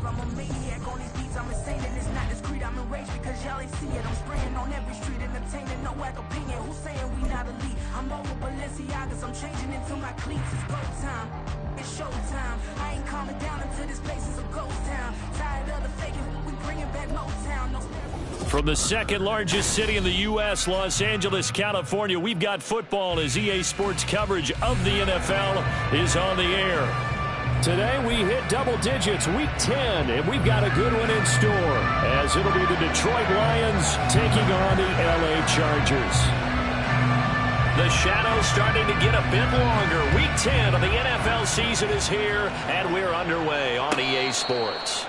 alive. I'm a maniac on these beats, I'm insane and it's not discreet. I'm enraged because y'all ain't see it. I'm spraying on every street, entertaining, no whack opinion. Who's saying we not elite? I'm over Balenciagas, I'm changing into my cleats. It's go time, it's showtime. I ain't calming down until this place is a ghost town. Tired of the faking, we bringing back Motown. No. From the second largest city in the U.S., Los Angeles, California, we've got football as EA Sports coverage of the NFL is on the air. Today we hit double digits, week 10, and we've got a good one in store as it'll be the Detroit Lions taking on the L.A. Chargers. The shadow's starting to get a bit longer. Week 10 of the NFL season is here, and we're underway on EA Sports.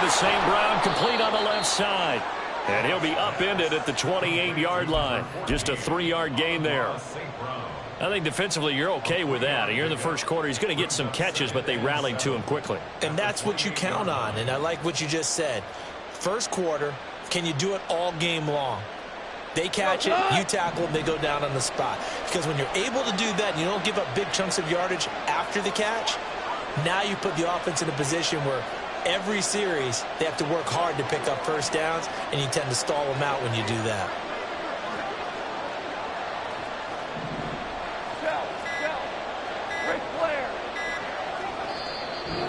St. Brown complete on the left side. And he'll be upended at the 28-yard line. Just a 3-yard gain there. I think defensively you're okay with that. Here in the first quarter, he's going to get some catches, but they rallied to him quickly. And that's what you count on, and I like what you just said. First quarter, can you do it all game long? They catch it, you tackle them, they go down on the spot. Because when you're able to do that and you don't give up big chunks of yardage after the catch, now you put the offense in a position where every series, they have to work hard to pick up first downs, and you tend to stall them out when you do that.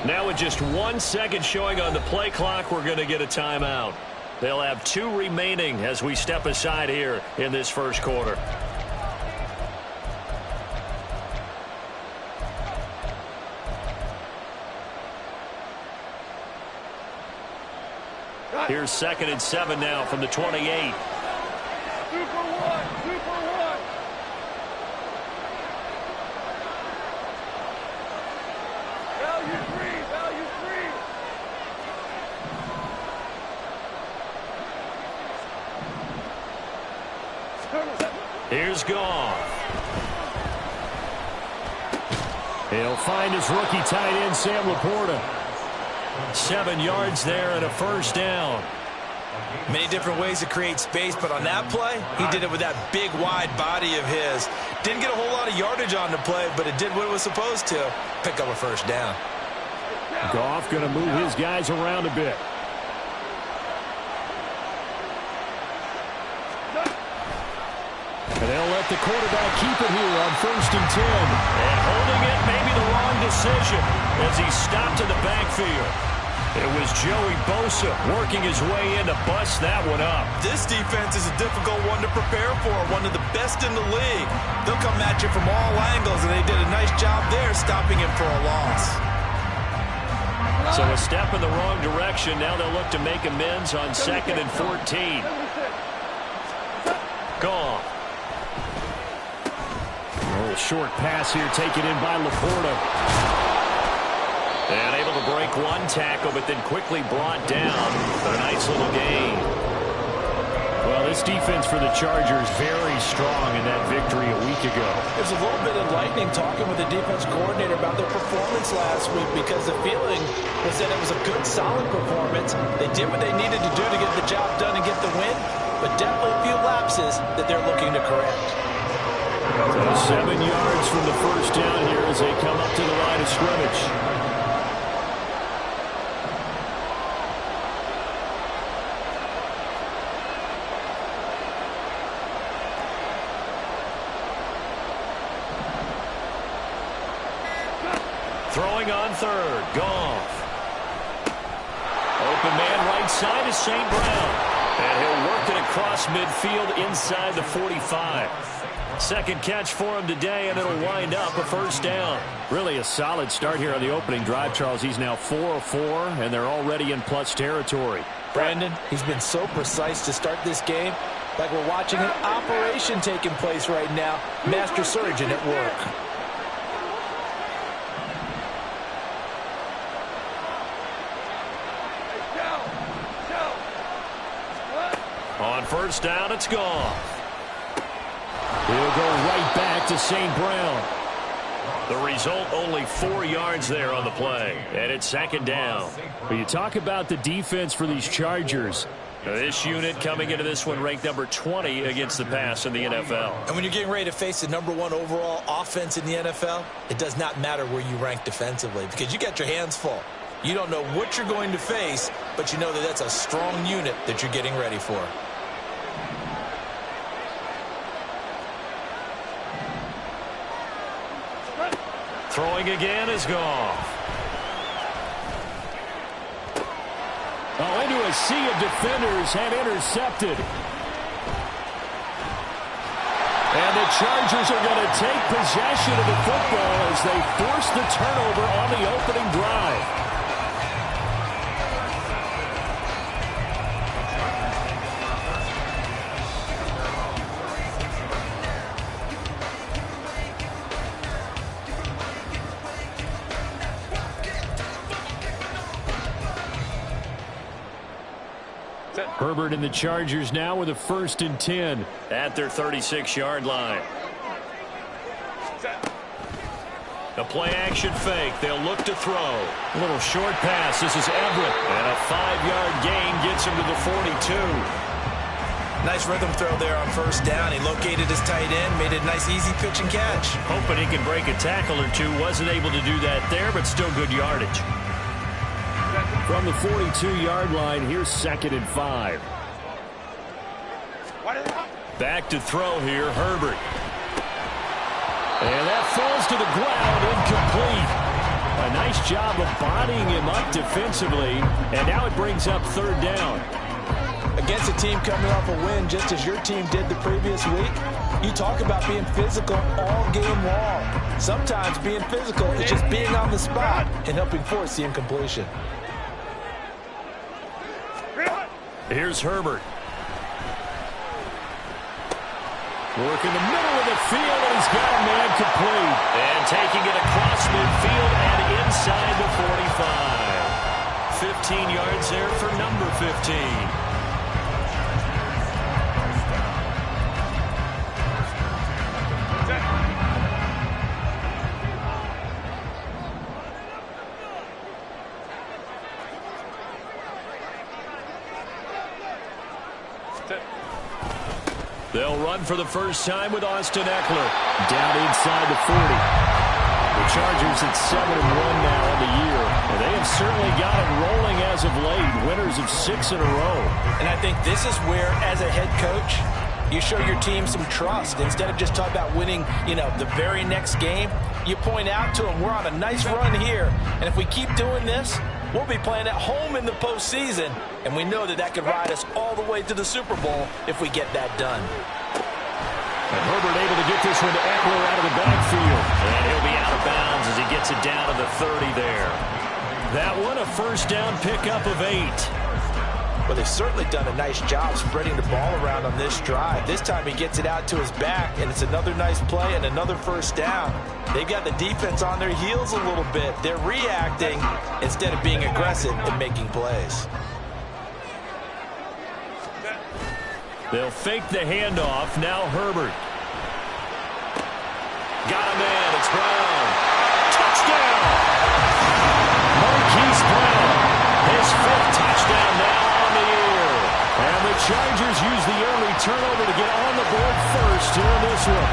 Now with just 1 second showing on the play clock, we're going to get a timeout. They'll have 2 remaining as we step aside here in this first quarter. Here's 2nd and 7 now from the 28. 2 for 1, 2 for 1. Value 3, value 3. Here's Goff. He'll find his rookie tight end, Sam Laporta. 7 yards there and a first down. Many different ways to create space, but on that play, he did it with that big, wide body of his. Didn't get a whole lot of yardage on the play, but it did what it was supposed to. Pick up a first down. Goff going to move his guys around a bit. And they'll let the quarterback keep it here on 1st and 10. And holding it may be the wrong decision as he stopped in the backfield. It was Joey Bosa working his way in to bust that one up. This defense is a difficult one to prepare for, one of the best in the league. They'll come at you from all angles, and they did a nice job there stopping him for a loss. So a step in the wrong direction. Now they'll look to make amends on 2nd and 14. Gone. A little short pass here taken in by Laporta. And able to break one tackle, but then quickly brought down for a nice little gain. Well, this defense for the Chargers very strong in that victory a week ago. It was a little bit enlightening talking with the defense coordinator about their performance last week, because the feeling was that it was a good, solid performance. They did what they needed to do to get the job done and get the win, but definitely a few lapses that they're looking to correct. So 7 yards from the first down here as they come up to the line of scrimmage. Throwing on 3rd, Goff. Open man right side is St. Brown. And he'll work it across midfield inside the 45. Second catch for him today, and it'll wind up a first down. Really a solid start here on the opening drive, Charles. He's now 4 of 4, and they're already in plus territory. Brandon, he's been so precise to start this game, like we're watching an operation taking place right now. Master surgeon at work. first down. It's gone. He'll go right back to St. Brown. The result, only 4 yards there on the play. And it's second down. When you talk about the defense for these Chargers, this unit coming into this one ranked number 20 against the pass in the NFL. And when you're getting ready to face the number 1 overall offense in the NFL, it does not matter where you rank defensively because you got your hands full. You don't know what you're going to face, but you know that that's a strong unit that you're getting ready for. Throwing again is Goff. Oh, into a sea of defenders and intercepted. And the Chargers are going to take possession of the football as they force the turnover on the opening drive. Herbert and the Chargers now with a 1st and 10 at their 36-yard line. A play-action fake. They'll look to throw. A little short pass. This is Everett. And a 5-yard gain gets him to the 42. Nice rhythm throw there on first down. He located his tight end, made a nice easy pitch and catch. Hoping he can break a tackle or two. Wasn't able to do that there, but still good yardage. From the 42-yard line, here's 2nd and 5. Back to throw here, Herbert. And that falls to the ground, incomplete. A nice job of bodying him up defensively, and now it brings up 3rd down. Against a team coming off a win just as your team did the previous week, you talk about being physical all game long. Sometimes being physical is just being on the spot and helping force the incompletion. Here's Herbert. Working the middle of the field, and he's got a man complete. And taking it across midfield and inside the 45. 15 yards there for number 15. They'll run for the first time with Austin Eckler. Down inside the 40. The Chargers at 7-1 now on the year. And they have certainly got it rolling as of late. Winners of 6 in a row. And I think this is where, as a head coach, you show your team some trust. Instead of just talking about winning, the very next game, you point out to them, we're on a nice run here. And if we keep doing this, we'll be playing at home in the postseason, and we know that could ride us all the way to the Super Bowl if we get that done. And Herbert able to get this one to Eckler out of the backfield. And he'll be out of bounds as he gets it down to the 30 there. That one a first down pickup of 8. Well, they've certainly done a nice job spreading the ball around on this drive. This time he gets it out to his back, and it's another nice play and another first down. They've got the defense on their heels a little bit. They're reacting instead of being aggressive and making plays. They'll fake the handoff. Now Herbert. Got a man. It's Brown. Touchdown! Marquise Brown. His 5th touchdown now on the year. And the Chargers use the early turnover to get on the board first here in this one.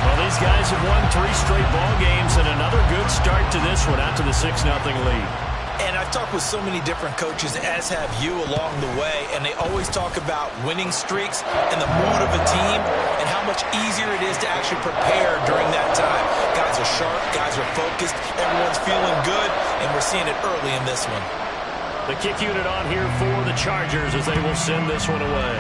Well, these guys have won 3 straight ball games and another good start to this one out to the 6-0 lead. And I've talked with so many different coaches, as have you along the way, and they always talk about winning streaks and the mood of a team and how much easier it is to actually prepare during that time. Guys are sharp, guys are focused, everyone's feeling good, and we're seeing it early in this one. The kick unit on here for the Chargers as they will send this one away.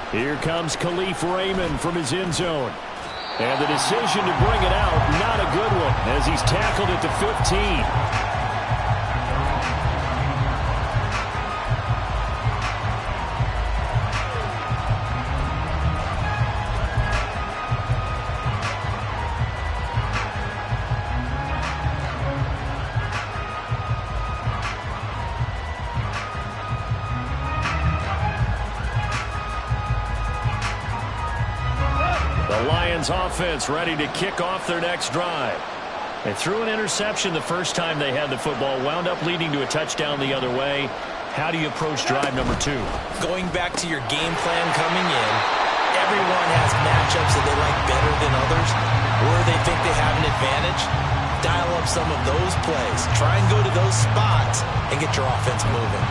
Here comes Khalif Raymond from his end zone. And the decision to bring it out, not a good one, as he's tackled at the 15. Lions offense ready to kick off their next drive. They threw an interception the first time they had the football, wound up leading to a touchdown the other way. How do you approach drive number 2? Going back to your game plan coming in, everyone has matchups that they like better than others, or they think they have an advantage. Dial up some of those plays. Try and go to those spots and get your offense moving.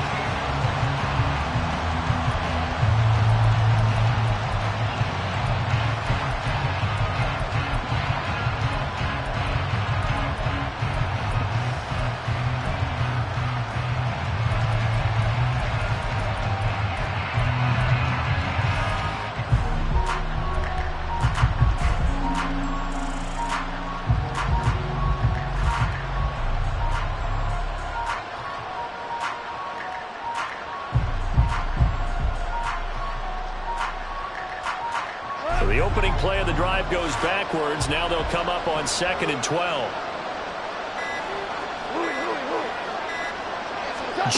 The opening play of the drive goes backwards. Now they'll come up on 2nd and 12.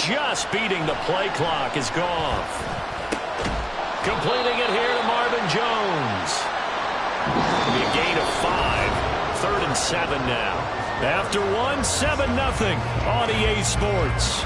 Just beating the play clock is Goff. Completing it here to Marvin Jones. It'll be a gain of 5. 3rd and 7 now. After 1, 7-0 on EA Sports.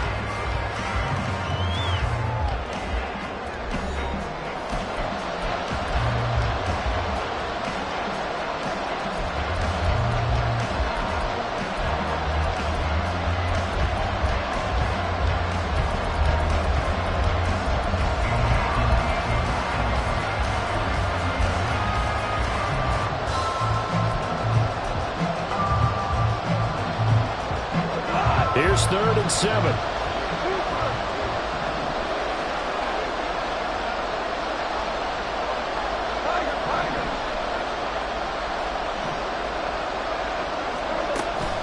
Here's 3rd and 7.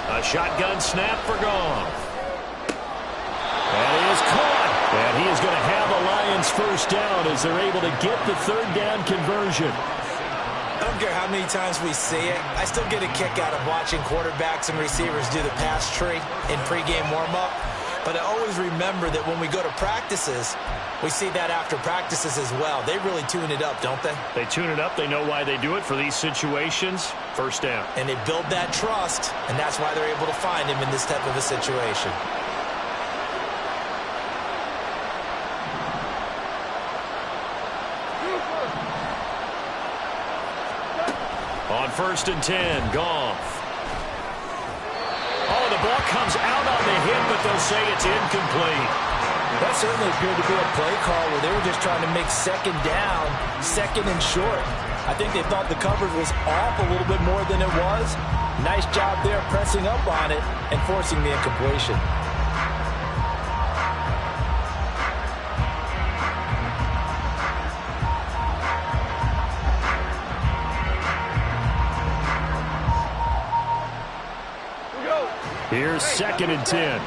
A shotgun snap for Goff. And he is caught. And he is going to have a Lions first down as they're able to get the 3rd down conversion. I don't care how many times we see it. I still get a kick out of watching quarterbacks and receivers do the pass tree in pregame warm-up. But I always remember that when we go to practices, we see that after practices as well. They really tune it up, don't they? They tune it up. They know why they do it for these situations. First down. And they build that trust, and that's why they're able to find him in this type of a situation. On 1st and 10, Goff. Oh, the ball comes out on the hit, but they'll say it's incomplete. That certainly appeared to be a play call where they were just trying to make 2nd down, 2nd and short. I think they thought the coverage was off a little bit more than it was. Nice job there pressing up on it and forcing the incompletion. Here's 2nd and 10.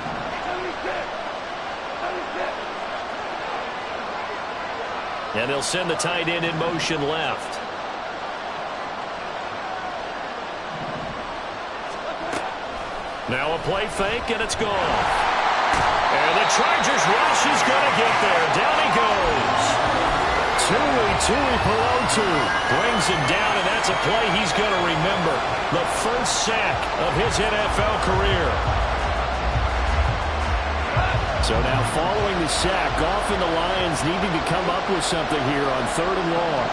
And they'll send the tight end in motion left. Now a play fake, and it's gone. And the Chargers rush is going to get there. Down he goes. Tui Pelotu brings him down, and that's a play he's going to remember. The first sack of his NFL career. So now following the sack, Goff and the Lions needing to come up with something here on 3rd and long.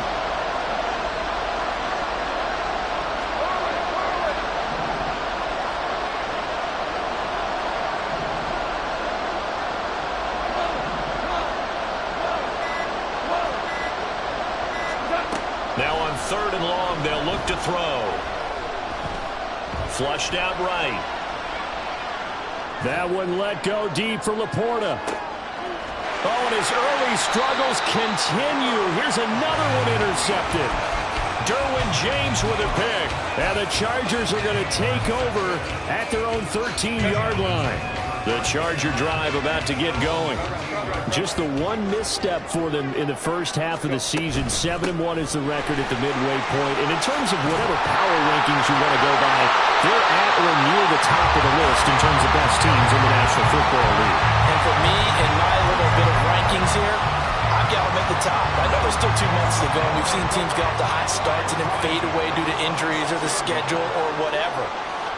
Now on 3rd and long, they'll look to throw. Flushed out right. That one let go deep for Laporta. Oh, and his early struggles continue. Here's another one intercepted. Derwin James with a pick. And the Chargers are going to take over at their own 13-yard line. The Charger drive about to get going. Just the one misstep for them in the first half of the season. 7-1 is the record at the midway point. And in terms of whatever power rankings you want to go by, they're at or near the top of the list in terms of best teams in the National Football League. And for me, in my little bit of rankings here, I'm knockout will make the top. I know there's still 2 months to go, and we've seen teams get off to hot starts and then fade away due to injuries or the schedule or whatever.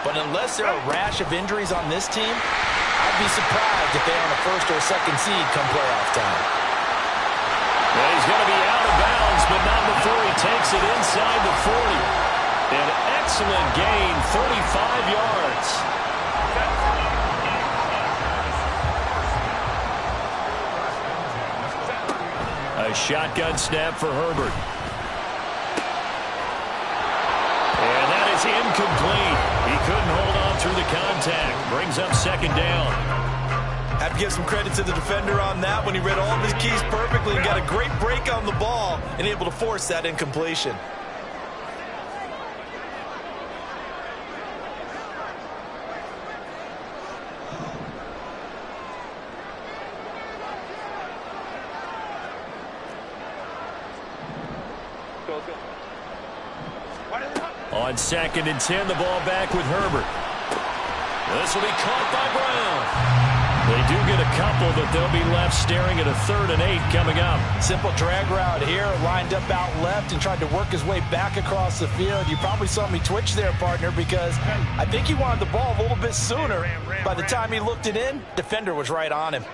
But unless there are a rash of injuries on this team, I'd be surprised if they're on the first or second seed come playoff time. Well, he's going to be out of bounds, but not before he takes it inside the 40. An excellent gain, 45 yards. A shotgun snap for Herbert. And that is incomplete. He couldn't hold on through the contact. Brings up second down. Have to give some credit to the defender on that when he read all of his keys perfectly and got a great break on the ball and able to force that incompletion. On 2nd and 10, the ball back with Herbert. This will be caught by Brown. They do get a couple, but they'll be left staring at a 3rd and 8 coming up. Simple drag route here, lined up out left and tried to work his way back across the field. You probably saw me twitch there, partner, because I think he wanted the ball a little bit sooner. By the time he looked it in, defender was right on him.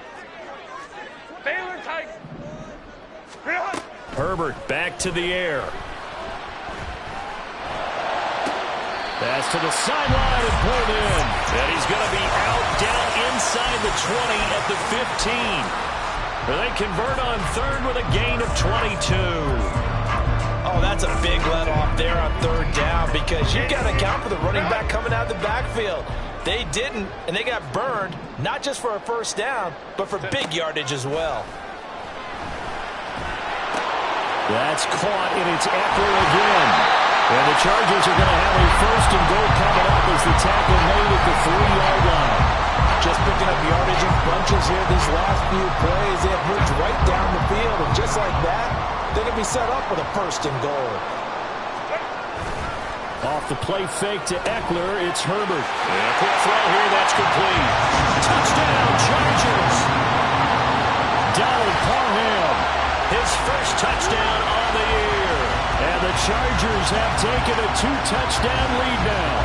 Herbert back to the air. Pass to the sideline and pulled in. And he's going to be out down inside the 20 at the 15. They convert on 3rd with a gain of 22. Oh, that's a big let off there on 3rd down because you've got to account for the running back coming out of the backfield. They didn't, and they got burned, not just for a 1st down, but for big yardage as well. That's caught, and it's Eckler again. And the Chargers are going to have a 1st and goal coming up as the tackle made at the 3-yard line. Just picking up yardage in bunches here these last few plays. They have moved right down the field, and just like that, they're going to be set up with a 1st and goal. Off the play fake to Eckler, it's Herbert. And a quick throw here, that's complete. Touchdown, Chargers! Donald Parham, his 1st touchdown on the year. And the Chargers have taken a 2-touchdown lead now.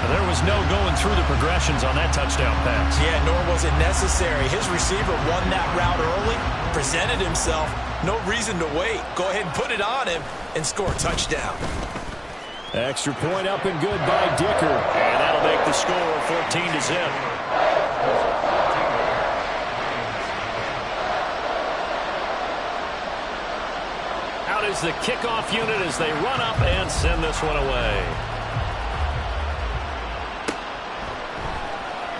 There was no going through the progressions on that touchdown pass. Yeah, nor was it necessary. His receiver won that route early, presented himself. No reason to wait. Go ahead and put it on him and score a touchdown. Extra point up and good by Dicker. And that'll make the score 14-0. Out is the kickoff unit as they run up and send this one away.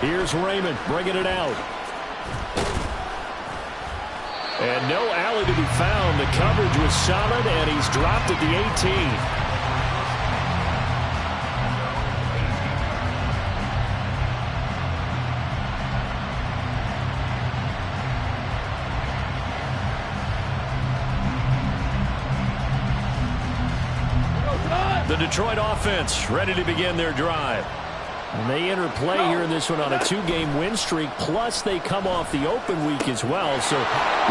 Here's Raymond bringing it out. And no alley to be found. The coverage was solid, and he's dropped at the 18. The Detroit offense ready to begin their drive. And they enter play here in this one on a 2-game win streak, plus they come off the open week as well. So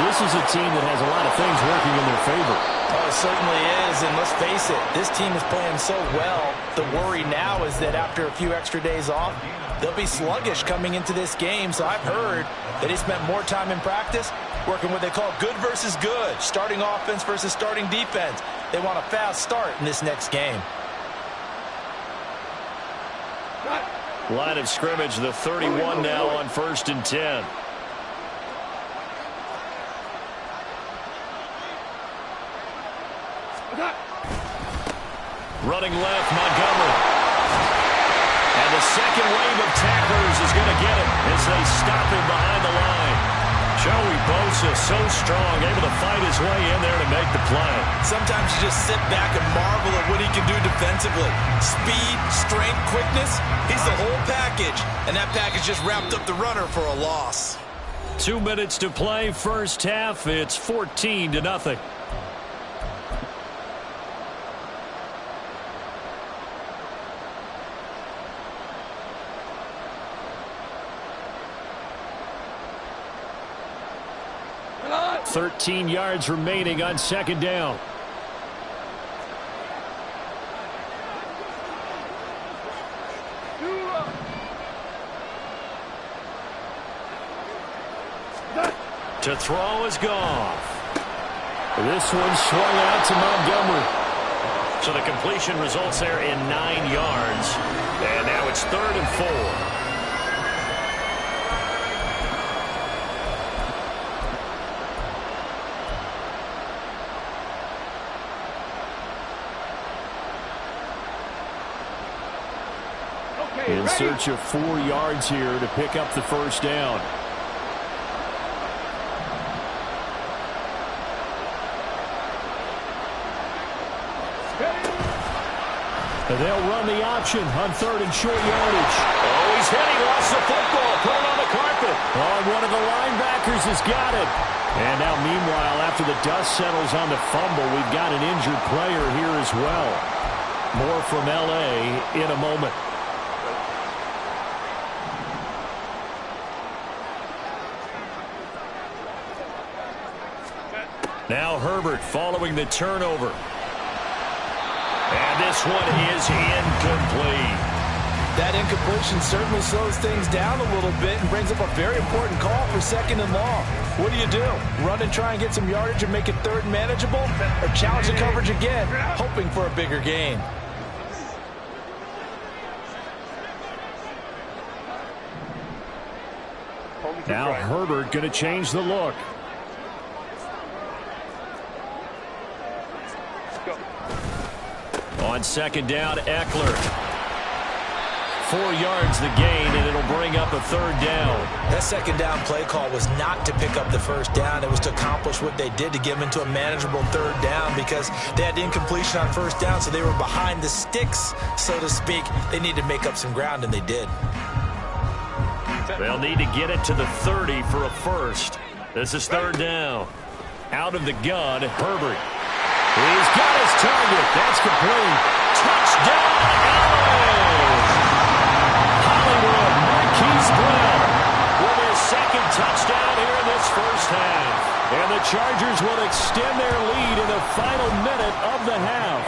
this is a team that has a lot of things working in their favor. Oh, it certainly is, and let's face it, this team is playing so well. The worry now is that after a few extra days off, they'll be sluggish coming into this game. So I've heard that he spent more time in practice working what they call good versus good, starting offense versus starting defense. They want a fast start in this next game. Line of scrimmage, the 31 now on 1st and 10. Running left, Montgomery. And the second wave of tacklers is going to get him as they stop him behind the line. Joey Bosa, so strong, able to fight his way in there to make the play. Sometimes you just sit back and marvel at what he can do defensively. Speed, strength, quickness, he's the whole package. And that package just wrapped up the runner for a loss. 2 minutes to play, first half. It's 14-0. 13 yards remaining on second down. To throw is Goff. This one swung out to Montgomery. So the completion results there in 9 yards. And now it's 3rd and 4. In search of 4 yards here to pick up the first down. They'll run the option on 3rd and short yardage. Oh, he's hit. He lost the football. Put it on the carpet. Oh, one of the linebackers has got it. And now, meanwhile, after the dust settles on the fumble, we've got an injured player here as well. More from L.A. in a moment. Now Herbert following the turnover. And this one is incomplete. That incompletion certainly slows things down a little bit and brings up a very important call for 2nd and long. What do? Run and try and get some yardage and make it 3rd and manageable? Or challenge the coverage again, hoping for a bigger gain? Now Herbert going to change the look. On 2nd down, Eckler. 4 yards the gain, and it'll bring up a 3rd down. That 2nd down play call was not to pick up the first down. It was to accomplish what they did, to get them into a manageable 3rd down, because they had incompletion on 1st down, so they were behind the sticks, so to speak. They needed to make up some ground, and they did. They'll need to get it to the 30 for a first. This is 3rd down. Out of the gun, Herbert. He's got his target. That's complete. Touchdown, LA! Hollywood, Marquise Brown with his 2nd touchdown here in this first half. And the Chargers will extend their lead in the final minute of the half.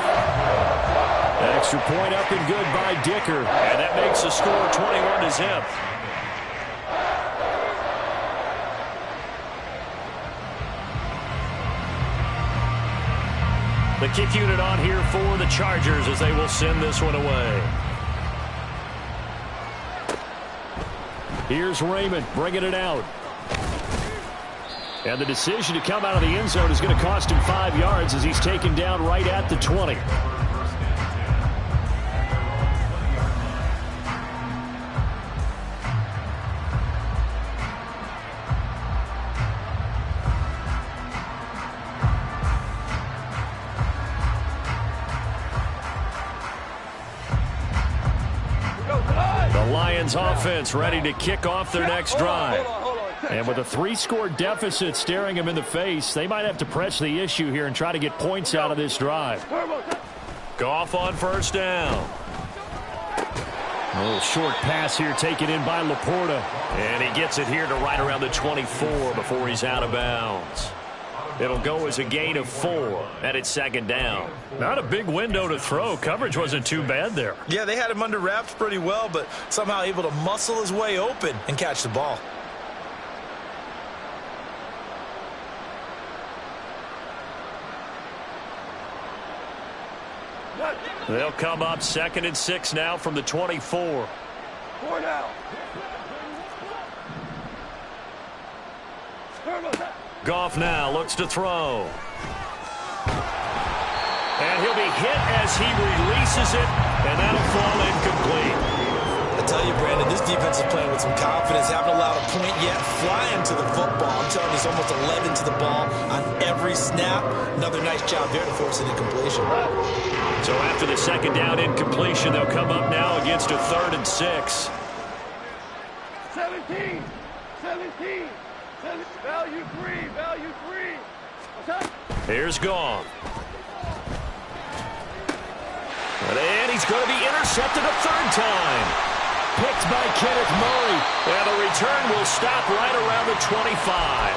Extra point up and good by Dicker. And that makes the score 21-0. The kick unit on here for the Chargers as they will send this one away. Here's Raymond bringing it out. And the decision to come out of the end zone is going to cost him 5 yards as he's taken down right at the 20. Offense ready to kick off their next drive. And with a 3-score deficit staring them in the face, they might have to press the issue here and try to get points out of this drive. Goff on 1st down. A little short pass here taken in by Laporta. And he gets it here to right around the 24 before he's out of bounds. It'll go as a gain of 4, and it's 2nd down. Not a big window to throw. Coverage wasn't too bad there. Yeah, they had him under wraps pretty well, but somehow able to muscle his way open and catch the ball. They'll come up 2nd and 6 now from the 24. 4 now. Goff now looks to throw. And he'll be hit as he releases it, and that'll fall incomplete. I tell you, Brandon, this defense is playing with some confidence. Haven't allowed a point yet. Flying to the football. I'm telling you, he's almost 11 to the ball on every snap. Another nice job there to force an incompletion. So after the 2nd down incompletion, they'll come up now against a 3rd and 6. 17. Value 3. Here's Goff. And he's going to be intercepted a 3rd time. Picked by Kenneth Murray. And the return will stop right around the 25.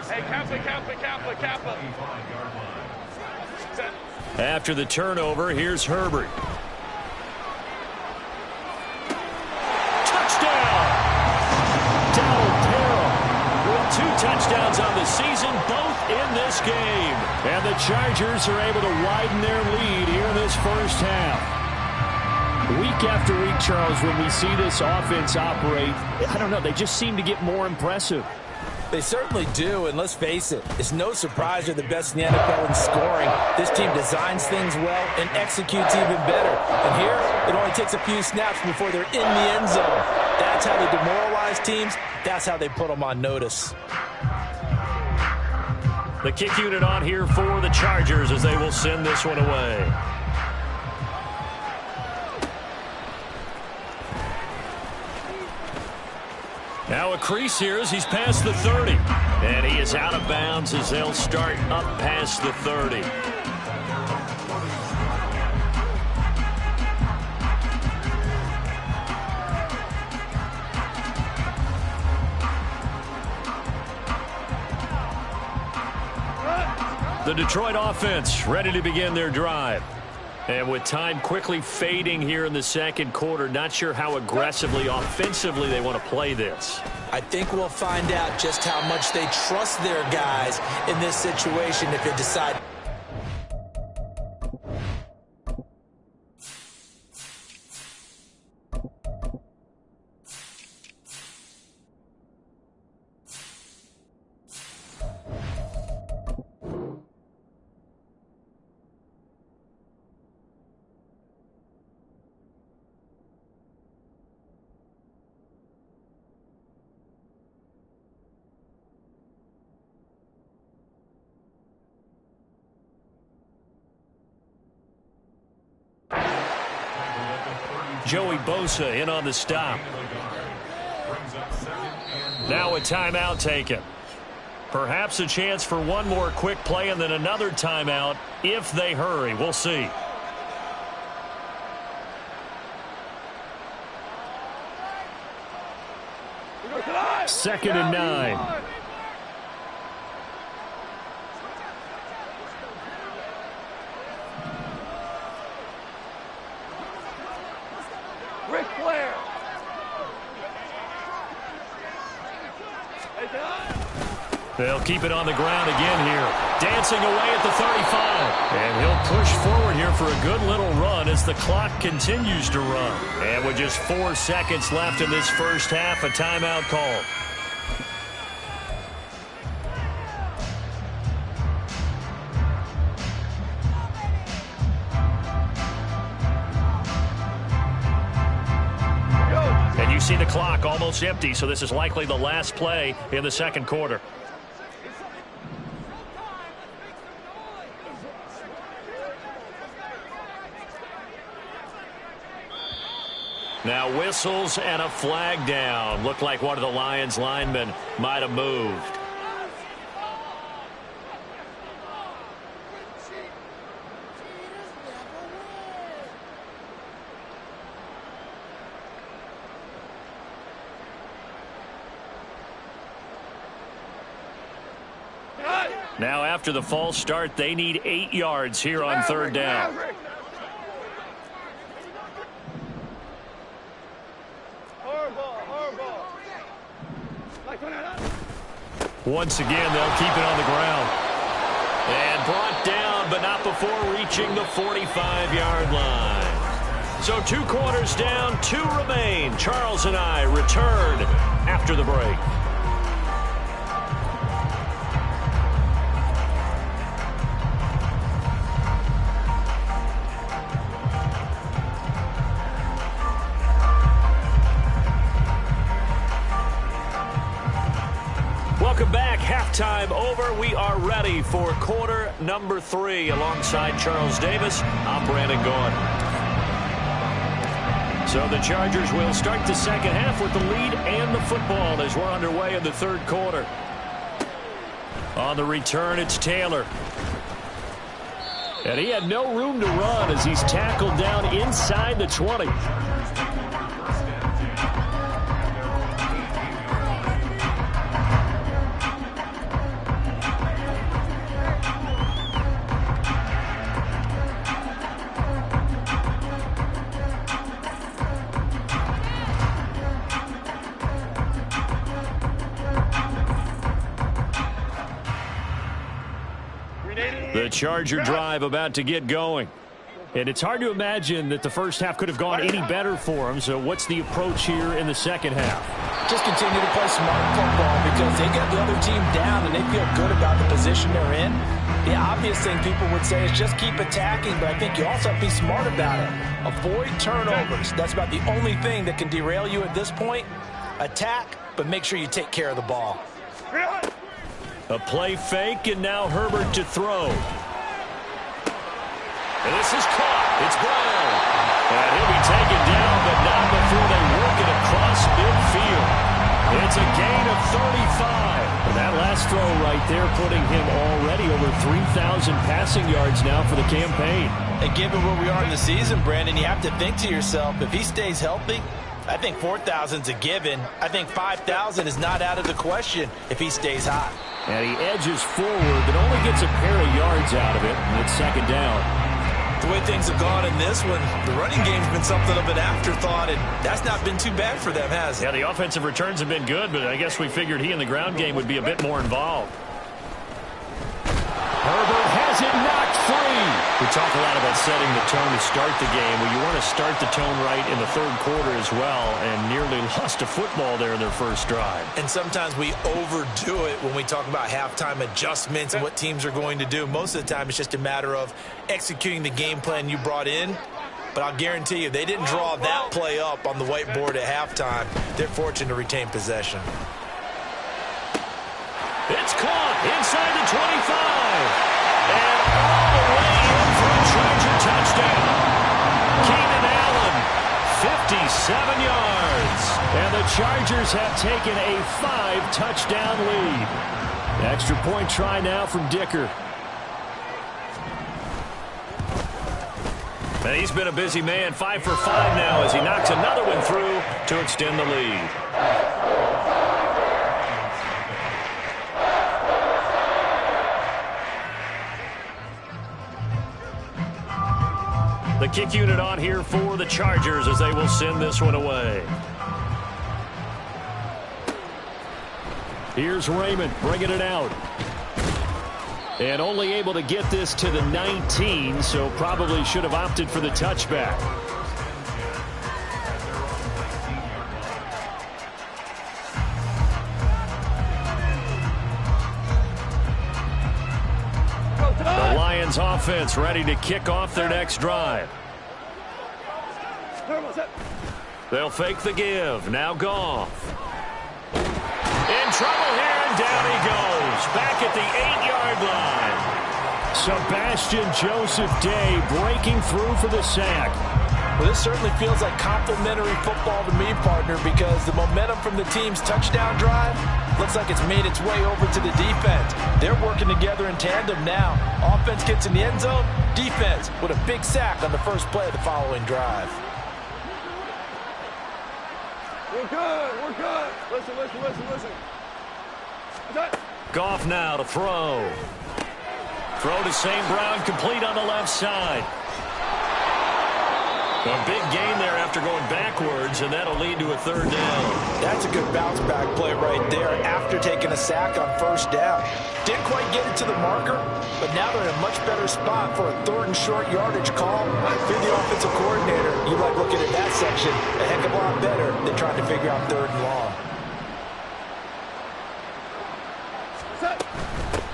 Hey, Kappa. Set. After the turnover, here's Herbert. Touchdown! Donald Parham with 2 touchdowns on the season, both in this game. And the Chargers are able to widen their lead here in this first half. Week after week, Charles, when we see this offense operate, I don't know, they just seem to get more impressive. They certainly do, and let's face it, it's no surprise they're the best in the NFL in scoring. This team designs things well and executes even better. And here, it only takes a few snaps before they're in the end zone. That's how they demoralize teams. That's how they put them on notice. The kick unit on here for the Chargers as they will send this one away. Now a crease here as he's past the 30. And he is out of bounds as they'll start up past the 30. The Detroit offense ready to begin their drive. And with time quickly fading here in the second quarter, not sure how aggressively, offensively they want to play this. I think we'll find out just how much they trust their guys in this situation if they decide. Joey Bosa in on the stop. Now a timeout taken. Perhaps a chance for one more quick play and then another timeout if they hurry. We'll see. Second and 9. Ric Flair. They'll keep it on the ground again here. Dancing away at the 35. And he'll push forward here for a good little run as the clock continues to run. And with just 4 seconds left in this first half, a timeout called. See the clock almost empty, so this is likely the last play in the second quarter. Now whistles and a flag down. Looked like one of the Lions linemen might have moved. Now after the false start, they need 8 yards here on third down. Once again, they'll keep it on the ground. And brought down, but not before reaching the 45-yard line. So 2 quarters down, 2 remain. Charles and I return after the break. Welcome back. Halftime over. We are ready for quarter number 3. Alongside Charles Davis, I'm Brandon Gaudin. So the Chargers will start the second half with the lead and the football as we're underway in the third quarter. On the return, it's Taylor. And he had no room to run as he's tackled down inside the 20. The Charger drive about to get going. And it's hard to imagine that the first half could have gone any better for them. So what's the approach here in the second half? Just continue to play smart football because they got the other team down and they feel good about the position they're in. The obvious thing people would say is just keep attacking, but I think you also have to be smart about it. Avoid turnovers. That's about the only thing that can derail you at this point. Attack, but make sure you take care of the ball. A play fake, and now Herbert to throw. And this is caught. It's Brown. And he'll be taken down, but not before they work it across midfield. It's a gain of 35. And that last throw right there putting him already over 3,000 passing yards now for the campaign. And given where we are in the season, Brandon, you have to think to yourself, if he stays healthy, I think 4,000's a given. I think 5,000 is not out of the question if he stays hot. And he edges forward, but only gets a pair of yards out of it, and it's second down. The way things have gone in this one, the running game's been something of an afterthought, and that's not been too bad for them, has it? Yeah, the offensive returns have been good, but I guess we figured he in the ground game would be a bit more involved. Herbert has it knocked free. We talk a lot about setting the tone to start the game. Well, you want to start the tone right in the third quarter as well, and nearly lost a football there in their first drive. And sometimes we overdo it when we talk about halftime adjustments and what teams are going to do. Most of the time, it's just a matter of executing the game plan you brought in. But I'll guarantee you, they didn't draw that play up on the whiteboard at halftime. They're fortunate to retain possession. It's caught inside the 25. And all the way in for a Charger touchdown. Keenan Allen, 57 yards. And the Chargers have taken a 5-touchdown lead. Extra point try now from Dicker. And he's been a busy man, 5 for 5 now as he knocks another one through to extend the lead. The kick unit on here for the Chargers as they will send this one away. Here's Raymond bringing it out. And only able to get this to the 19, so probably should have opted for the touchback. The Lions offense ready to kick off their next drive. They'll fake the give. Now Goff. In trouble here, and down he goes. Back at the 8-yard line. Sebastian Joseph Day breaking through for the sack. Well, this certainly feels like complimentary football to me, partner, because the momentum from the team's touchdown drive looks like it's made its way over to the defense. They're working together in tandem now. Offense gets in the end zone. Defense with a big sack on the first play of the following drive. We're good. We're good. Listen. Goff now to throw. Throw to St. Brown, complete on the left side. A big gain there after going backwards, and that'll lead to a third down. That's a good bounce-back play right there after taking a sack on first down. Didn't quite get it to the marker, but now they're in a much better spot for a third and short yardage call. If you're the offensive coordinator, you like looking at that section a heck of a lot better than trying to figure out third and long.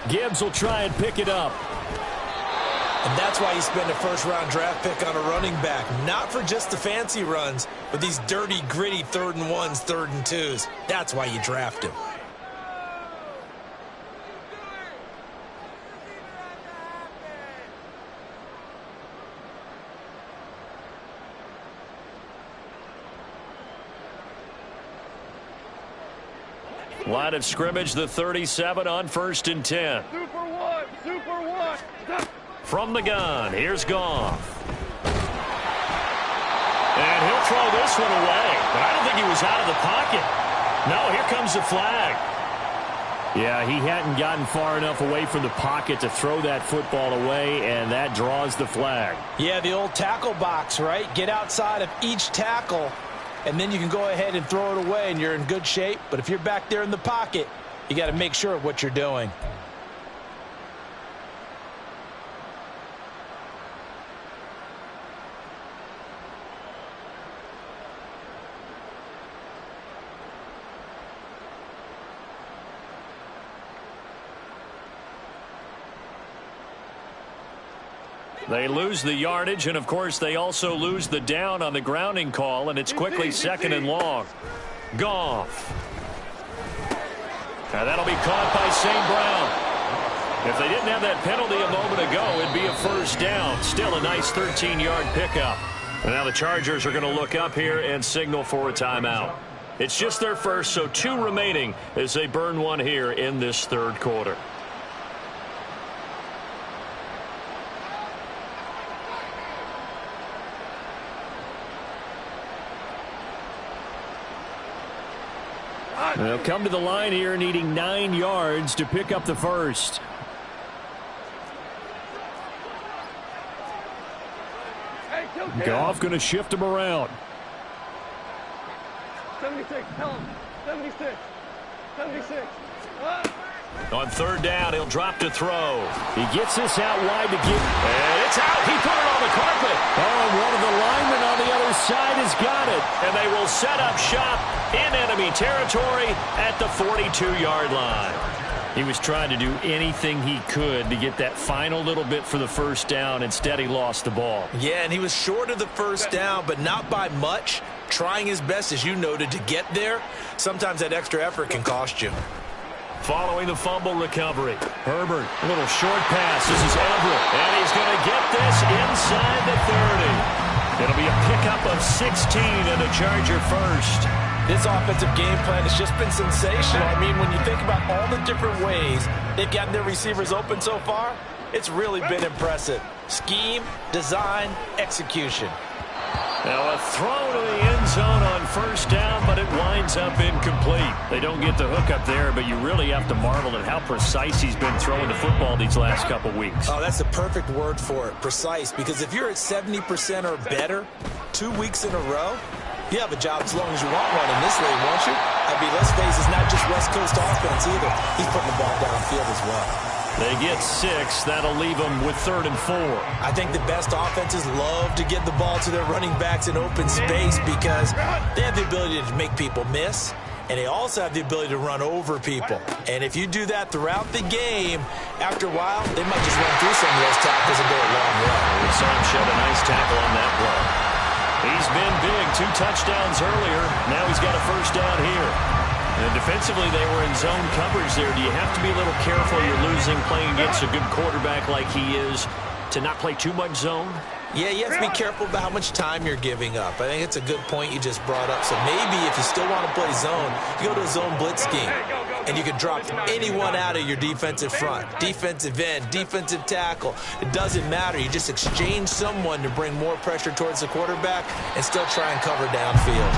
Gibbs will try and pick it up. And that's why you spend a first-round draft pick on a running back. Not for just the fancy runs, but these dirty, gritty 3rd and 1s, 3rd and 2s. That's why you draft him. Line of scrimmage, the 37 on 1st and 10. Super one. From the gun, here's Goff. And he'll throw this one away. But I don't think he was out of the pocket. No, here comes the flag. Yeah, he hadn't gotten far enough away from the pocket to throw that football away, and that draws the flag. Yeah, the old tackle box, right? Get outside of each tackle, and then you can go ahead and throw it away, and you're in good shape. But if you're back there in the pocket, you got to make sure of what you're doing. They lose the yardage, and, of course, they also lose the down on the grounding call, and it's quickly second and long. Goff. Now that'll be caught by St. Brown. If they didn't have that penalty a moment ago, it'd be a first down. Still a nice 13-yard pickup. And now the Chargers are going to look up here and signal for a timeout. It's just their first, so 2 remaining as they burn one here in this third quarter. They'll come to the line here needing 9 yards to pick up the first. Goff going to shift him around. 76, tell him. 76. 76. On third down, he'll drop to throw. He gets this out wide to get. And it's out. He put it on the carpet. Oh, one of the linemen on the other side has got it. And they will set up shop in enemy territory at the 42-yard line. He was trying to do anything he could to get that final little bit for the first down. Instead, he lost the ball. Yeah, and he was short of the first down, but not by much. Trying his best, as you noted, to get there. Sometimes that extra effort can cost you. Following the fumble recovery, Herbert, a little short pass. This is Everett, and he's going to get this inside the 30. It'll be a pickup of 16 and a Charger first. This offensive game plan has just been sensational. I mean, when you think about all the different ways they've gotten their receivers open so far, it's really been impressive. Scheme, design, execution. Now a throw to the end zone on first down, but it winds up incomplete. They don't get the hook up there, but you really have to marvel at how precise he's been throwing the football these last couple weeks. Oh, that's the perfect word for it, precise, because if you're at 70% or better 2 weeks in a row, you have a job as long as you want one in this league, won't you? I mean, let's face it, it's not just West Coast offense either. He's putting the ball downfield as well. They get 6. That'll leave them with 3rd and 4. I think the best offenses love to get the ball to their running backs in open space because they have the ability to make people miss, and they also have the ability to run over people. And if you do that throughout the game, after a while, they might just run through some of those tackles and go a long way. We saw him shed a nice tackle on that play. He's been big. 2 touchdowns earlier. Now he's got a first down here. And defensively, they were in zone coverage there. Do you have to be a little careful you're losing playing against a good quarterback like he is to not play too much zone? Yeah, you have to be careful about how much time you're giving up. I think it's a good point you just brought up. So maybe if you still want to play zone, you go to a zone blitz scheme. And you can drop anyone out of your defensive front. Defensive end, defensive tackle. It doesn't matter. You just exchange someone to bring more pressure towards the quarterback and still try and cover downfield.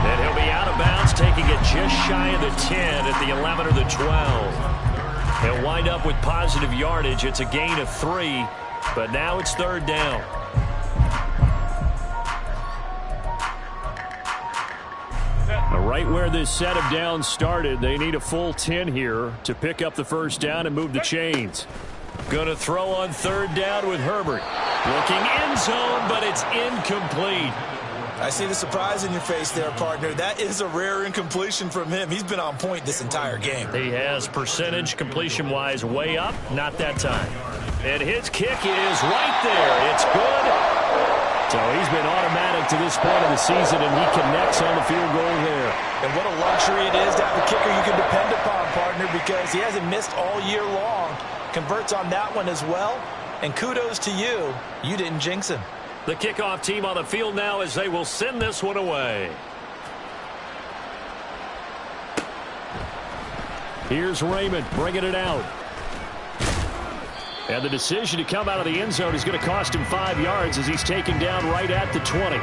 And he'll be out of bounds, taking it just shy of the 10 at the 11 or the 12. He'll wind up with positive yardage. It's a gain of 3, but now it's 3rd down. Right where this set of downs started, they need a full 10 here to pick up the first down and move the chains. Going to throw on 3rd down with Herbert. Looking end zone, but it's incomplete. I see the surprise in your face there, partner. That is a rare incompletion from him. He's been on point this entire game. He has percentage completion-wise way up, not that time. And his kick is right there. It's good. So he's been automatic to this point of the season, and he connects on the field goal there. And what a luxury it is to have a kicker you can depend upon, partner, because he hasn't missed all year long. Converts on that one as well. And kudos to you. You didn't jinx him. The kickoff team on the field now as they will send this one away. Here's Raymond bringing it out. And the decision to come out of the end zone is going to cost him 5 yards as he's taken down right at the 20.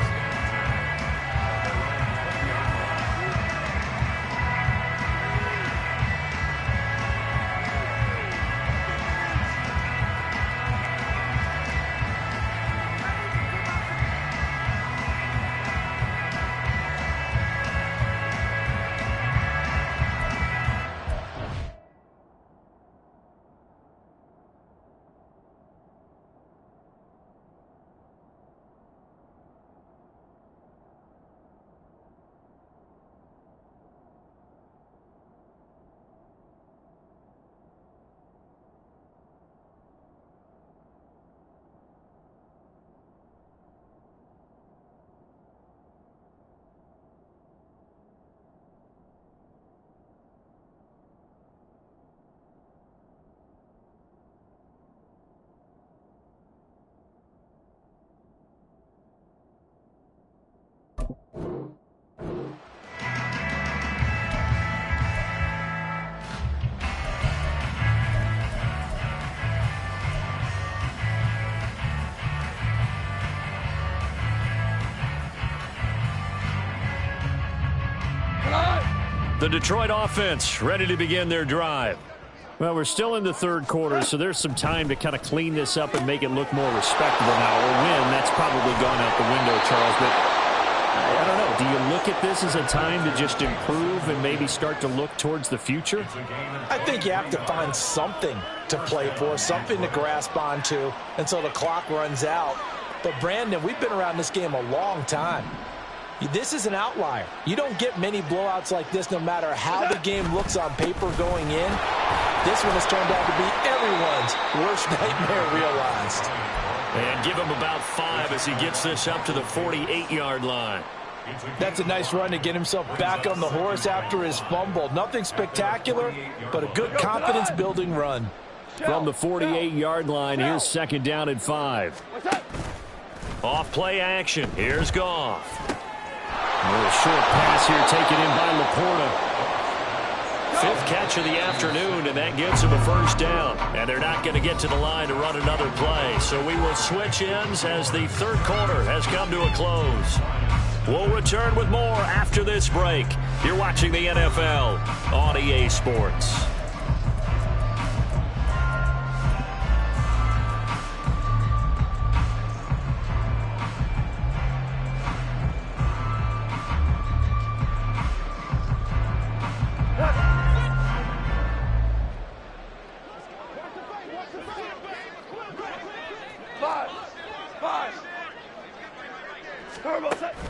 The Detroit offense ready to begin their drive. Well, we're still in the third quarter, so there's some time to kind of clean this up and make it look more respectable now. Or win, that's probably gone out the window, Charles. But I don't know. Do you look at this as a time to just improve and maybe start to look towards the future? I think you have to find something to play for, something to grasp onto until the clock runs out. But, Brandon, we've been around this game a long time. This is an outlier. You don't get many blowouts like this no matter how the game looks on paper going in. This one has turned out to be everyone's worst nightmare realized. And give him about 5 as he gets this up to the 48-yard line. That's a nice run to get himself back on the horse after his fumble. Nothing spectacular, but a good confidence-building run. From the 48-yard line, here's second down and 5. Off play action. Here's Goff. A little short pass here taken in by Laporta. 5th catch of the afternoon, and that gives him a first down. And they're not going to get to the line to run another play. So we will switch ends as the third quarter has come to a close. We'll return with more after this break. You're watching the NFL on EA Sports.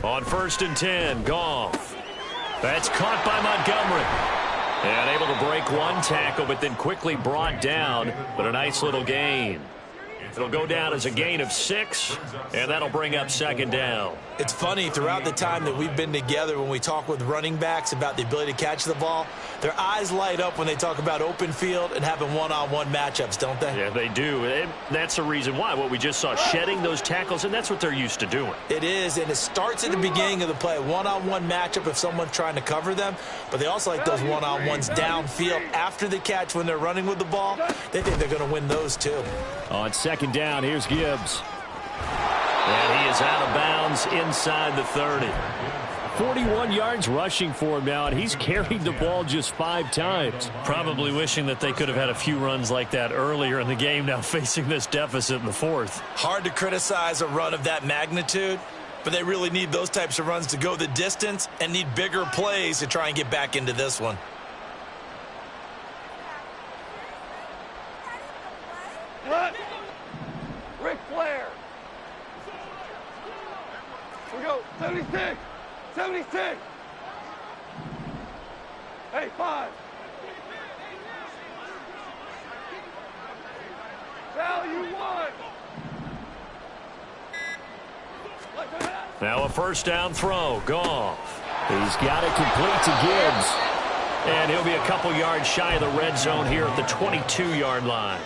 On 1st and 10, Goff. That's caught by Montgomery. And able to break one tackle, but then quickly brought down. But a nice little gain. It'll go down as a gain of 6, and that'll bring up second down. It's funny, throughout the time that we've been together, when we talk with running backs about the ability to catch the ball, their eyes light up when they talk about open field and having one-on-one matchups, don't they? Yeah, they do. And that's the reason why. What we just saw, shedding those tackles, and that's what they're used to doing. It is, and it starts at the beginning of the play. One-on-one matchup if someone's trying to cover them, but they also like those one-on-ones downfield after the catch when they're running with the ball. They think they're going to win those, too. On second down, here's Gibbs. And he is out of bounds inside the 30. 41 yards rushing for him now, and he's carried the ball just 5 times. Probably wishing that they could have had a few runs like that earlier in the game, now facing this deficit in the 4th. Hard to criticize a run of that magnitude, but they really need those types of runs to go the distance and need bigger plays to try and get back into this one. What? Ric Flair. We go. 76. 76. Hey, 5. Value 1. Now a first down throw. Goff. He's got it complete to Gibbs. And he'll be a couple yards shy of the red zone here at the 22-yard line.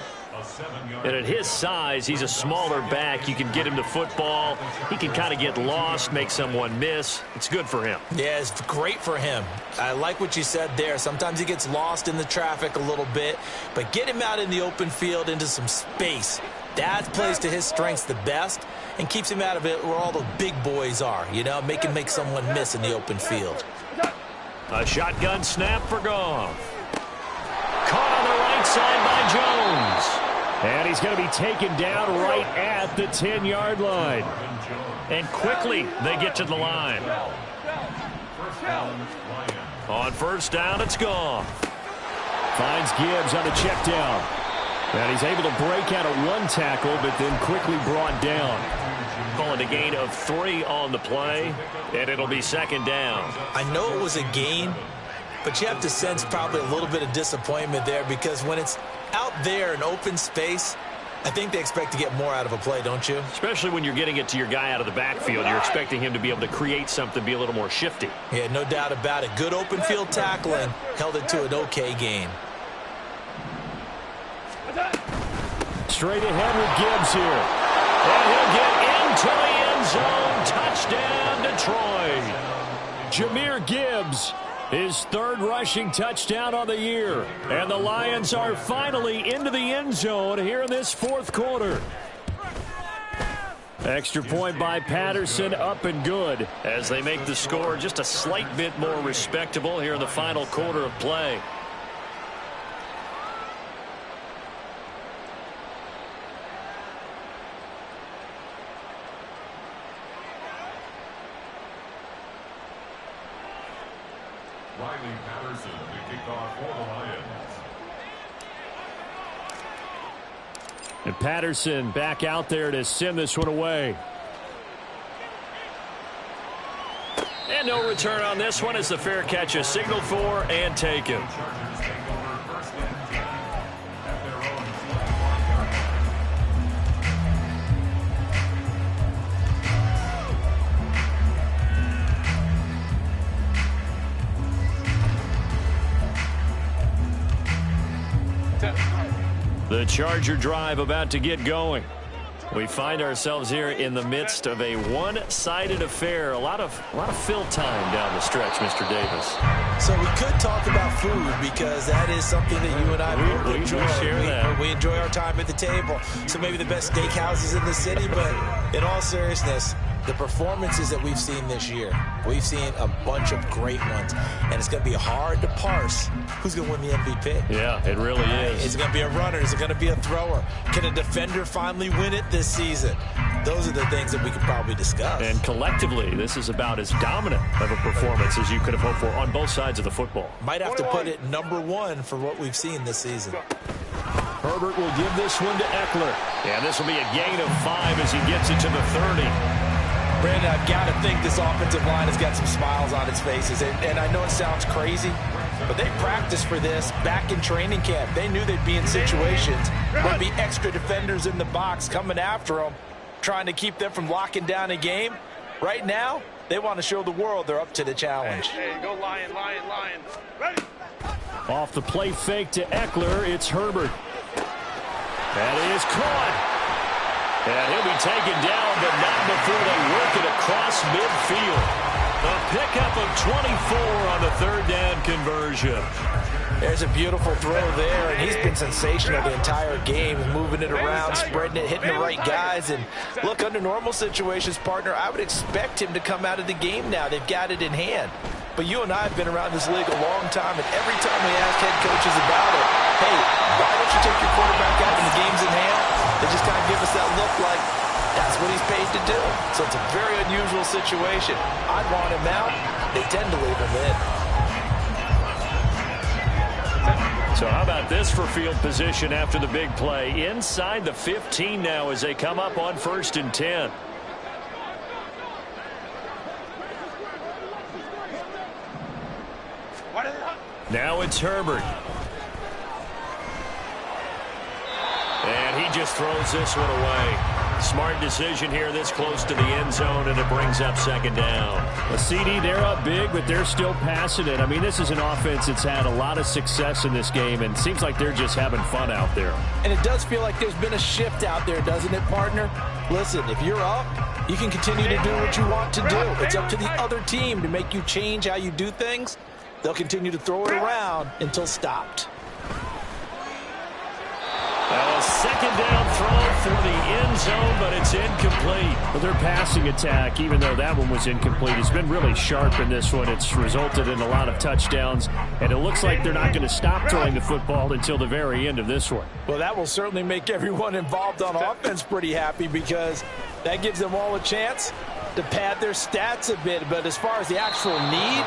And at his size, he's a smaller back. You can get him the football. He can kind of get lost, make someone miss. It's good for him. Yeah, it's great for him. I like what you said there. Sometimes he gets lost in the traffic a little bit, but get him out in the open field into some space. That plays to his strengths the best and keeps him out of it where all the big boys are, you know, make someone miss in the open field. A shotgun snap for Goff. Caught on the right side by Jones. And he's going to be taken down right at the 10-yard line. And quickly they get to the line. On first down, it's Goff. Finds Gibbs on the check down. And he's able to break out of one tackle, but then quickly brought down. Calling a gain of 3 on the play, and it'll be second down. I know it was a gain, but you have to sense probably a little bit of disappointment there, because when it's out there in open space, I think they expect to get more out of a play, don't you? Especially when you're getting it to your guy out of the backfield. You're expecting him to be able to create something, be a little more shifty. Yeah, no doubt about it. Good open field tackling, held it to an okay gain. Straight ahead with Gibbs here. And he'll get into the end zone. Touchdown, Troy. Jahmyr Gibbs, his third rushing touchdown on the year. And the Lions are finally into the end zone here in this fourth quarter. Extra point by Patterson, up and good, as they make the score just a slight bit more respectable here in the final quarter of play. Riley Patterson to kick off for the Lions. And Patterson back out there to send this one away. And no return on this one as the fair catch is signaled for and taken. The Charger drive about to get going. We find ourselves here in the midst of a one-sided affair. A lot of fill time down the stretch, Mr. Davis. So we could talk about food because that is something that you and I we enjoy. Share that. We enjoy our time at the table. So maybe the best steakhouses in the city, but in all seriousness, the performances that we've seen this year, we've seen a bunch of great ones, and it's going to be hard to parse who's going to win the MVP. Yeah, it really is. Is it going to be a runner? Is it going to be a thrower? Can a defender finally win it this season? Those are the things that we could probably discuss. And collectively, this is about as dominant of a performance as you could have hoped for on both sides of the football. Might have to put it #1 for what we've seen this season. Herbert will give this one to Eckler. And this will be a gain of 5 as he gets it to the 30. Brandon, I've got to think this offensive line has got some smiles on its faces. And I know it sounds crazy, but they practiced for this back in training camp. They knew they'd be in situations where there'd be extra defenders in the box coming after them, trying to keep them from locking down a game. Right now, they want to show the world they're up to the challenge. Hey, go Lion, Lion, Lion. Ready? Off the play fake to Eckler, it's Herbert. That is caught. And he'll be taken down, but not before they work it across midfield. A pickup of 24 on the third down conversion. There's a beautiful throw there, and he's been sensational the entire game, moving it around, spreading it, hitting the right guys. And look, under normal situations, partner, I would expect him to come out of the game now. They've got it in hand. But you and I have been around this league a long time, and every time we ask head coaches about it, hey, why don't you take your quarterback out when the game's in hand? They just kind of give us that look like that's what he's paid to do. So it's a very unusual situation. I want him out. They tend to leave him in. So how about this for field position after the big play? Inside the 15 now as they come up on 1st and 10. Now it's Herbert. And he just throws this one away. Smart decision here this close to the end zone, and it brings up 2nd down. A CD, they're up big, but they're still passing it. I mean, this is an offense that's had a lot of success in this game, and it seems like they're just having fun out there. And it does feel like there's been a shift out there, doesn't it, partner? Listen, if you're up, you can continue to do what you want to do. It's up to the other team to make you change how you do things. They'll continue to throw it around until stopped. A 2nd down throw for the end zone, but it's incomplete. Well, their passing attack, even though that one was incomplete, has been really sharp in this one. It's resulted in a lot of touchdowns, and it looks like they're not going to stop throwing the football until the very end of this one. Well, that will certainly make everyone involved on offense pretty happy because that gives them all a chance to pad their stats a bit. But as far as the actual need,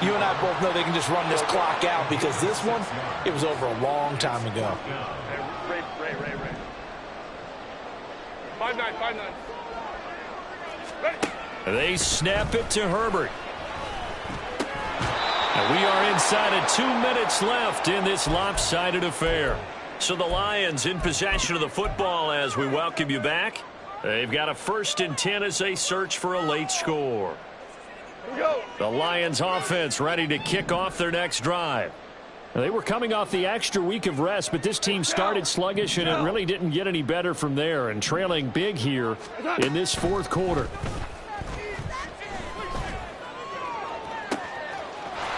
you and I both know they can just run this clock out because this one, it was over a long time ago. Ray. 5-9, 5-9. Ready? They snap it to Herbert. And we are inside of 2 minutes left in this lopsided affair. So the Lions in possession of the football as we welcome you back. They've got a 1st and 10 as they search for a late score. Here we go. The Lions offense ready to kick off their next drive. They were coming off the extra week of rest, but this team started sluggish, and it really didn't get any better from there, and trailing big here in this 4th quarter.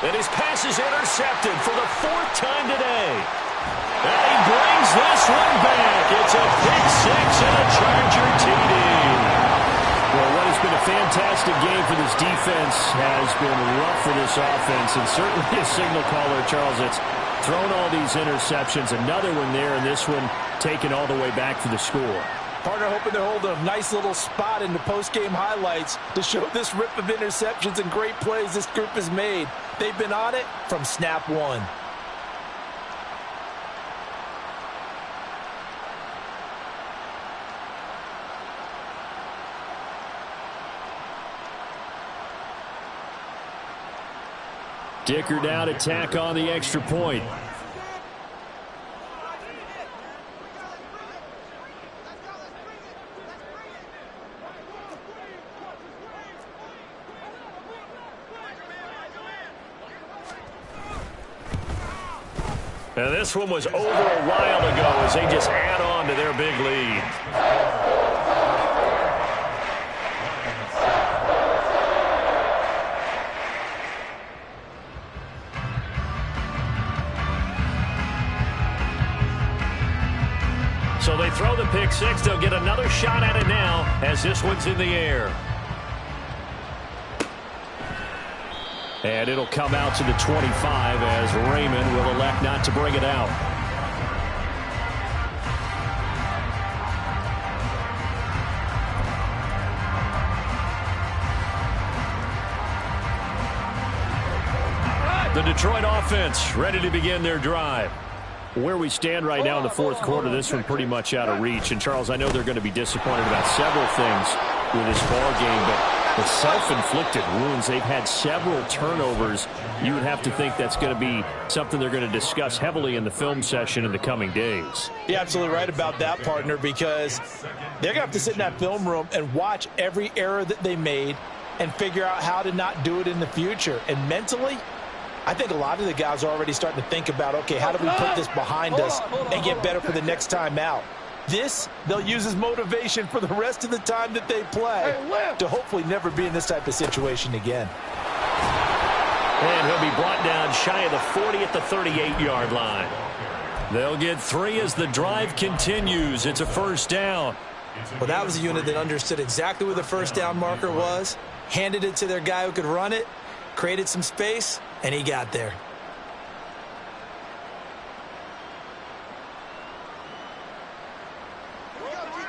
And his pass is intercepted for the 4th time today. And he brings this one back. It's a pick six and a Charger TD. Well, what has been a fantastic game for this defense has been rough for this offense. And certainly a signal caller, Charles, that's thrown all these interceptions. Another one there, and this one taken all the way back for the score. Partner hoping they're holding a nice little spot in the post-game highlights to show this rip of interceptions and great plays this group has made. They've been on it from snap one. Dicker down to tack on the extra point. And this one was over a while ago as they just add on to their big lead. So they throw the pick six. They'll get another shot at it now as this one's in the air. And it'll come out to the 25 as Raymond will elect not to bring it out. The Detroit offense ready to begin their drive. Where we stand right now in the 4th quarter, this one pretty much out of reach. And, Charles, I know they're going to be disappointed about several things with this ball game, but the self-inflicted wounds, they've had several turnovers. You would have to think that's going to be something they're going to discuss heavily in the film session in the coming days. You're absolutely right about that, partner, because they're going to have to sit in that film room and watch every error that they made and figure out how to not do it in the future. And mentally, I think a lot of the guys are already starting to think about, okay, how do we put this behind us and get better for the next time out? This, they'll use as motivation for the rest of the time that they play to hopefully never be in this type of situation again. And he'll be brought down shy of the 40 at the 38-yard line. They'll get 3 as the drive continues. It's a first down. Well, that was a unit that understood exactly where the first down marker was, handed it to their guy who could run it, created some space, and he got there.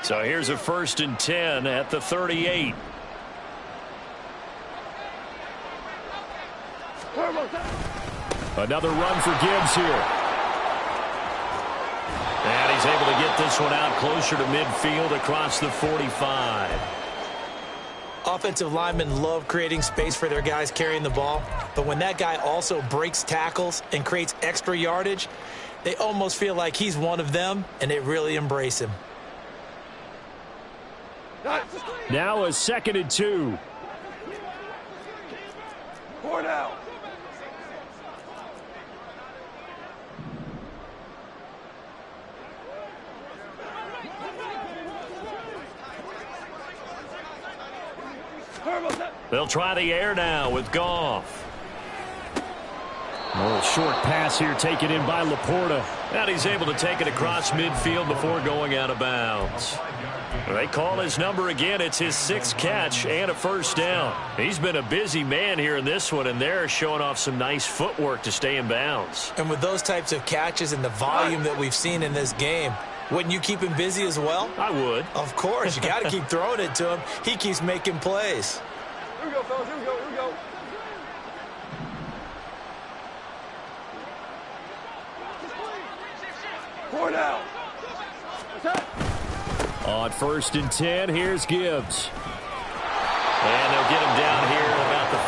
So here's a 1st and 10 at the 38. Another run for Gibbs here. And he's able to get this one out closer to midfield across the 45. Offensive linemen love creating space for their guys carrying the ball, but when that guy also breaks tackles and creates extra yardage, they almost feel like he's one of them, and they really embrace him. Now a 2nd and 2. 4 now. They'll try the air now with Goff. A little short pass here taken in by Laporta. And he's able to take it across midfield before going out of bounds. They call his number again. It's his 6th catch and a first down. He's been a busy man here in this one, and they're showing off some nice footwork to stay in bounds. And with those types of catches and the volume that we've seen in this game, wouldn't you keep him busy as well? I would. Of course. You got to keep throwing it to him. He keeps making plays. Here we go, fellas. Here we go. Here we go. Four now. On 1st and 10, here's Gibbs. And they'll get him down here at about the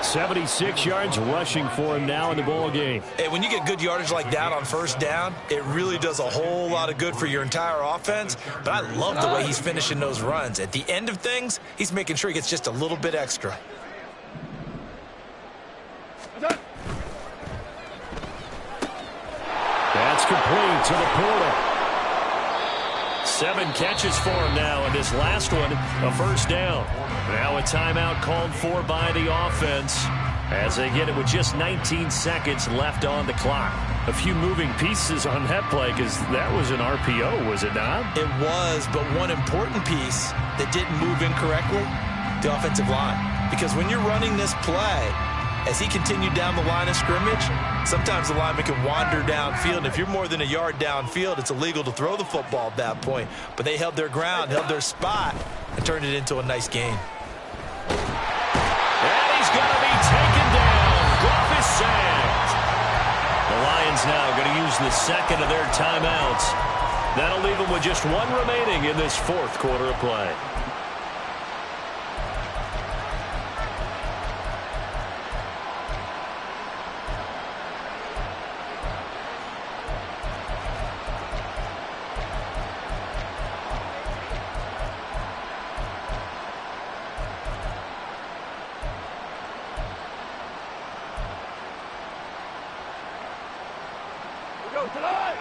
42. 76 yards rushing for him now in the ball game. Hey, when you get good yardage like that on first down, it really does a whole lot of good for your entire offense. But I love the way he's finishing those runs. At the end of things, he's making sure he gets just a little bit extra. That's complete to Laporta. 7 catches for him now, and this last one, a first down. Now a timeout called for by the offense. as they get it with just 19 seconds left on the clock. A few moving pieces on that play because that was an RPO, was it not? It was, but one important piece that didn't move incorrectly, the offensive line. Because when you're running this play, as he continued down the line of scrimmage, sometimes the lineman can wander downfield. And if you're more than a yard downfield, it's illegal to throw the football at that point. But they held their ground, held their spot, and turned it into a nice gain. And he's going to be taken down. Goff is sacked. The Lions now going to use the second of their timeouts. That'll leave them with just one remaining in this fourth quarter of play.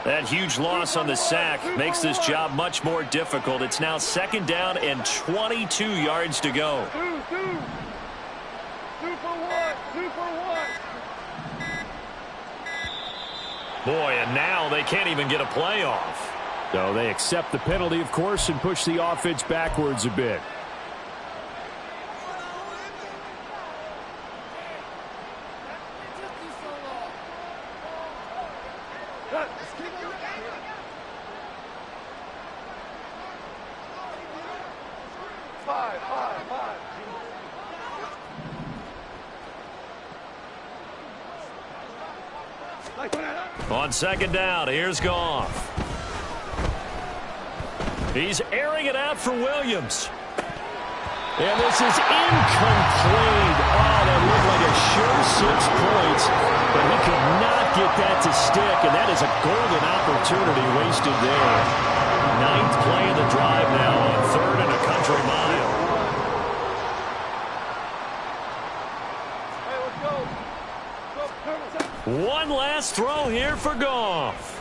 That huge loss on the sack makes this job much more difficult. It's now second down and 22 yards to go. Two for one. Boy, and now they can't even get a play off. So they accept the penalty, of course, and push the offense backwards a bit. Five. On second down, here's Goff. He's airing it out for Williams. And this is incomplete. Oh, that looked like a sure 6 points, but he could not get that to stick, and that is a golden opportunity wasted there. 9th play of the drive now on 3rd and a country mile. Hey, let's go. One last throw here for Goff.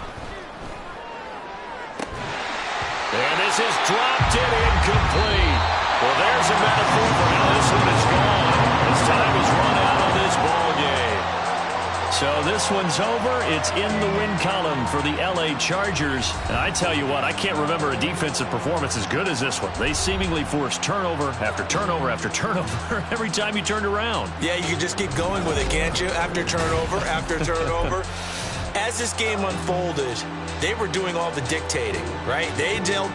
And this is dropped in incomplete. Well, there's a metaphor for how this one is gone. His time is run out on this ball game. So this one's over. It's in the win column for the L.A. Chargers. And I tell you what, I can't remember a defensive performance as good as this one. They seemingly forced turnover after turnover after turnover every time you turned around. Yeah, you can just keep going with it, can't you? After turnover, after turnover. As this game unfolded, they were doing all the dictating, right? They dealt